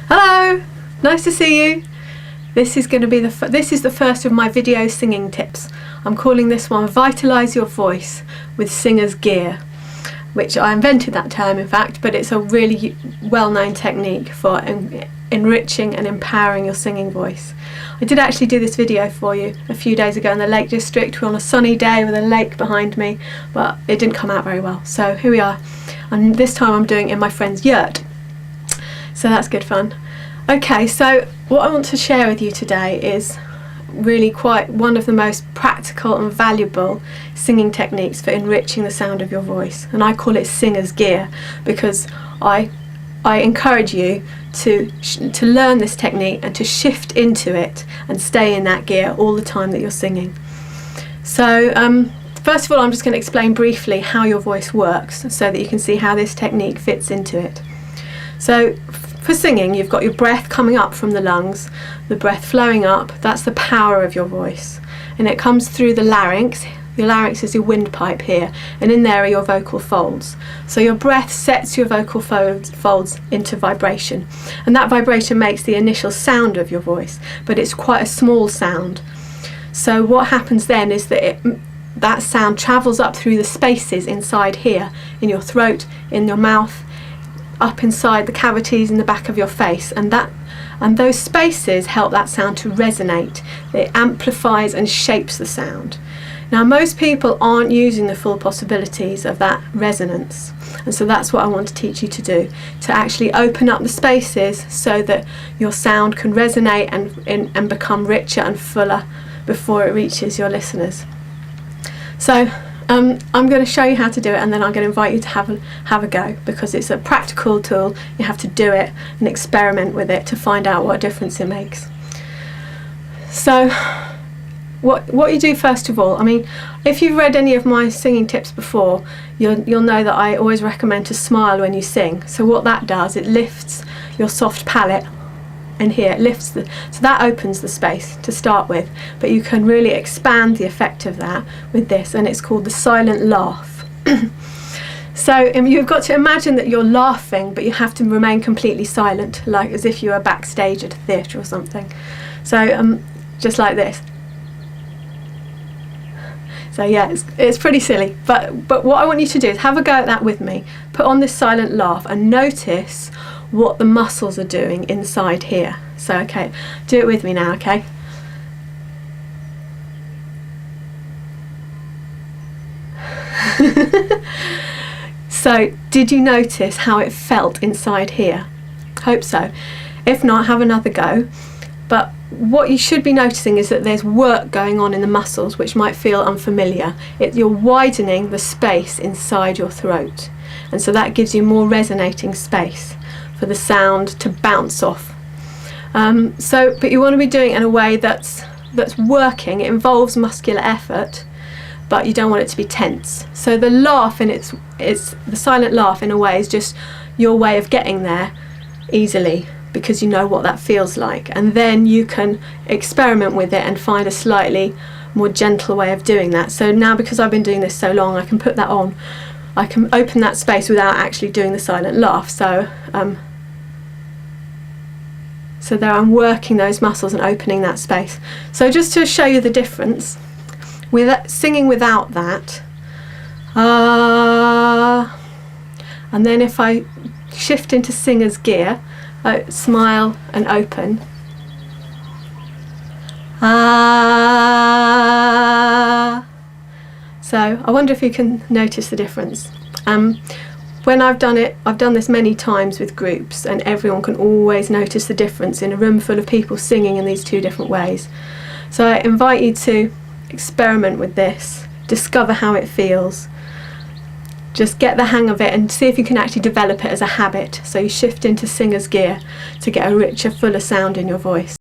Hello, nice to see you. This is going to be the first of my video singing tips. I'm calling this one Vitalize Your Voice with Singer's Gear, which I invented that term in fact, but it's a really well-known technique for enriching and empowering your singing voice. I did actually do this video for you a few days ago in the Lake District. We're on a sunny day with a lake behind me, but it didn't come out very well. So here we are, and this time I'm doing it in my friend's yurt. So that's good fun. Okay, so what I want to share with you today is really quite one of the most practical and valuable singing techniques for enriching the sound of your voice, and I call it Singer's Gear because I encourage you to learn this technique and to shift into it and stay in that gear all the time that you're singing. So first of all, I'm just going to explain briefly how your voice works so that you can see how this technique fits into it. So for singing, you've got your breath coming up from the lungs, the breath flowing up. That's the power of your voice, and it comes through the larynx. Your larynx is your windpipe here, and in there are your vocal folds. So your breath sets your vocal folds into vibration, and that vibration makes the initial sound of your voice, but it's quite a small sound. So what happens then is that that sound travels up through the spaces inside here, in your throat, in your mouth, up inside the cavities in the back of your face, and those spaces help that sound to resonate. It amplifies and shapes the sound. Now, most people aren't using the full possibilities of that resonance, and so that's what I want to teach you to do, to actually open up the spaces so that your sound can resonate and become richer and fuller before it reaches your listeners. So I'm going to show you how to do it, and then I'm going to invite you to have a go, because it's a practical tool. You have to do it and experiment with it to find out what difference it makes. So what you do first of all, I mean, if you've read any of my singing tips before, you'll know that I always recommend to smile when you sing. So what that does, it lifts your soft palate, and here it lifts so that opens the space to start with, but you can really expand the effect of that with this, and it's called the silent laugh. So you've got to imagine that you're laughing, but you have to remain completely silent, like as if you were backstage at a theatre or something. So just like this. So yeah, it's pretty silly, but what I want you to do is have a go at that with me. Put on this silent laugh and notice what the muscles are doing inside here. So okay, do it with me now, okay? So did you notice how it felt inside here? Hope so. If not, have another go. But what you should be noticing is that there's work going on in the muscles which might feel unfamiliar. You're widening the space inside your throat, and so that gives you more resonating space for the sound to bounce off. But you want to be doing it in a way that's working. It involves muscular effort, but you don't want it to be tense. So the laugh the silent laugh in a way is just your way of getting there easily, because you know what that feels like, and then you can experiment with it and find a slightly more gentle way of doing that. So now, because I've been doing this so long, I can put that on. I can open that space without actually doing the silent laugh. So there I'm working those muscles and opening that space. So just to show you the difference, with singing without that, and then if I shift into Singer's Gear, smile and open. So I wonder if you can notice the difference. When I've done this many times with groups, and everyone can always notice the difference in a room full of people singing in these two different ways. So I invite you to experiment with this, discover how it feels. Just get the hang of it and see if you can actually develop it as a habit. So you shift into Singer's Gear to get a richer, fuller sound in your voice.